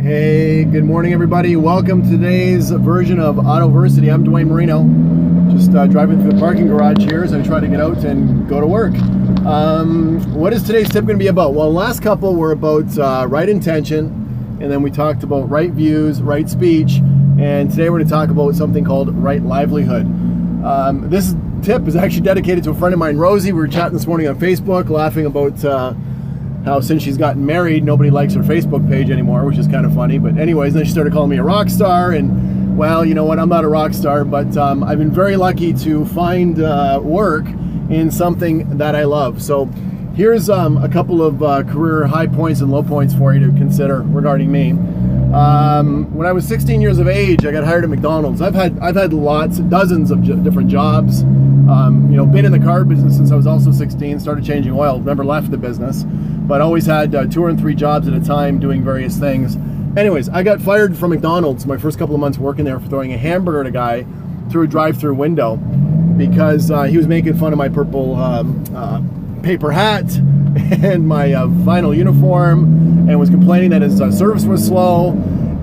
Hey, good morning everybody. Welcome to today's version of Autoversity. I'm Dwayne Marino, just driving through the parking garage here as I try to get out and go to work. What is today's tip going to be about? Well, the last couple were about right intention, and then we talked about right views, right speech, and today we're going to talk about something called right livelihood. This tip is actually dedicated to a friend of mine, Rosie. We were chatting this morning on Facebook, laughing about how since she's gotten married, nobody likes her Facebook page anymore, which is kind of funny. But anyways, then she started calling me a rock star, and well, you know what, I'm not a rock star, but I've been very lucky to find work in something that I love. So here's a couple of career high points and low points for you to consider regarding me. When I was 16 years of age, I got hired at McDonald's. I've had dozens of different jobs. Been in the car business since I was also 16, started changing oil, never left the business, but always had 2 or 3 jobs at a time doing various things. Anyways, I got fired from McDonald's my first couple of months working there for throwing a hamburger at a guy through a drive-through window because he was making fun of my purple paper hat and my vinyl uniform, and was complaining that his service was slow.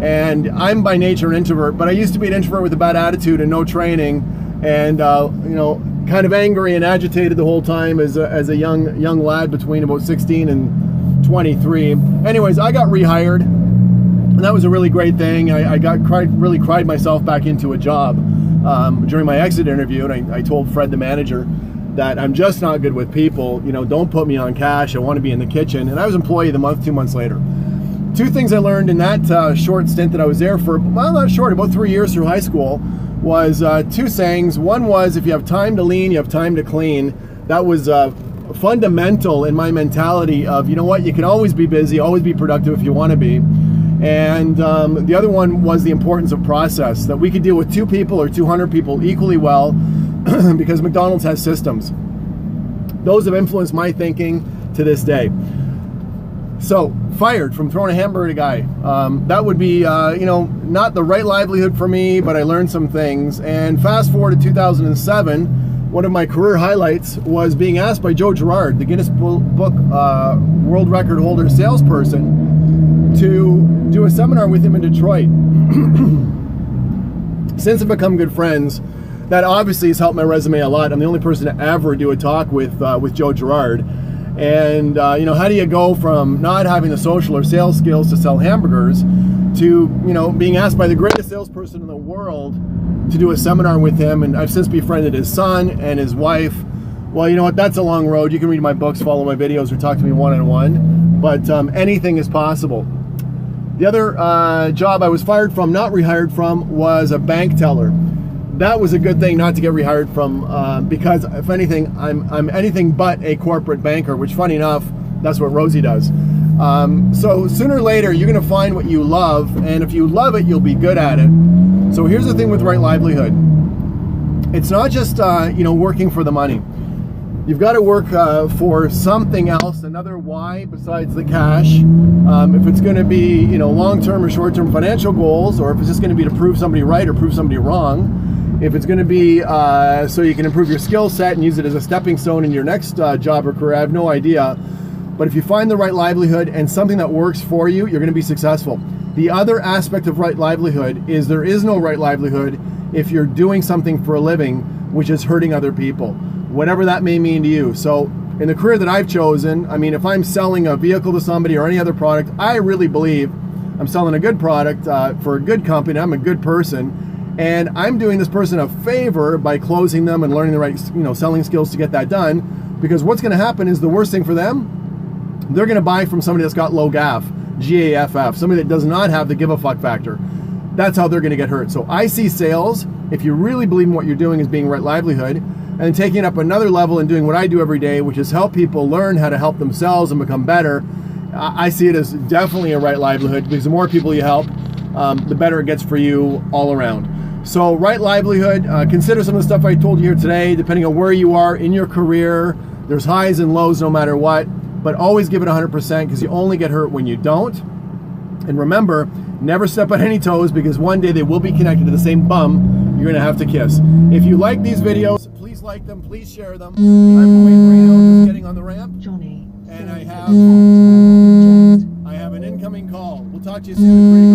And I'm by nature an introvert, but I used to be an introvert with a bad attitude and no training, and kind of angry and agitated the whole time as a young lad between about 16 and 23. Anyways, I got rehired, and that was a really great thing. I really cried myself back into a job during my exit interview, and I told Fred, the manager, that I'm just not good with people. Don't put me on cash. I want to be in the kitchen. And I was employee of the month 2 months later. 2 things I learned in that short stint that I was there for, well, not short, about 3 years through high school, was 2 sayings. One was, if you have time to lean, you have time to clean. That was fundamental in my mentality of, you know what, you can always be busy, always be productive if you want to be. And the other one was the importance of process, that we could deal with 2 people or 200 people equally well because McDonald's has systems. Those have influenced my thinking to this day. So, fired from throwing a hamburger at a guy. That would be, not the right livelihood for me, but I learned some things. And fast forward to 2007, one of my career highlights was being asked by Joe Girard, the Guinness Book World Record holder salesperson, to do a seminar with him in Detroit. Since I've become good friends, that obviously has helped my resume a lot. I'm the only person to ever do a talk with Joe Girard. And how do you go from not having the social or sales skills to sell hamburgers to being asked by the greatest salesperson in the world to do a seminar with him? And I've since befriended his son and his wife. Well, you know what, that's a long road. You can read my books, follow my videos, or talk to me one-on-one, but anything is possible. The other job I was fired from, not rehired from, was a bank teller. That was a good thing not to get rehired from, because if anything, I'm anything but a corporate banker, which, funny enough, that's what Rosie does. So sooner or later, you're going to find what you love, and if you love it, you'll be good at it. So here's the thing with right livelihood. It's not just working for the money. You've got to work for something else, another why besides the cash. If it's going to be long-term or short-term financial goals, or if it's just going to be to prove somebody right or prove somebody wrong. If it's going to be so you can improve your skill set and use it as a stepping stone in your next job or career, I have no idea. But if you find the right livelihood and something that works for you, you're going to be successful. The other aspect of right livelihood is there is no right livelihood if you're doing something for a living, which is hurting other people, whatever that may mean to you. So in the career that I've chosen, I mean, if I'm selling a vehicle to somebody or any other product, I really believe I'm selling a good product for a good company. I'm a good person. And I'm doing this person a favor by closing them and learning the right, selling skills to get that done. Because what's going to happen is the worst thing for them, they're going to buy from somebody that's got low GAF, G-A-F-F, somebody that does not have the give a fuck factor. That's how they're going to get hurt. So I see sales, if you really believe in what you're doing as being right livelihood, and taking it up another level and doing what I do every day, which is help people learn how to help themselves and become better. I see it as definitely a right livelihood, because the more people you help, the better it gets for you all around. So right livelihood, consider some of the stuff I told you here today, depending on where you are in your career. There's highs and lows no matter what, but always give it 100%, because you only get hurt when you don't. And remember, never step on any toes, because one day they will be connected to the same bum you're going to have to kiss. If you like these videos, please like them, please share them. I'm Dwayne Marino, just getting on the ramp. Johnny. And I have an incoming call. We'll talk to you soon.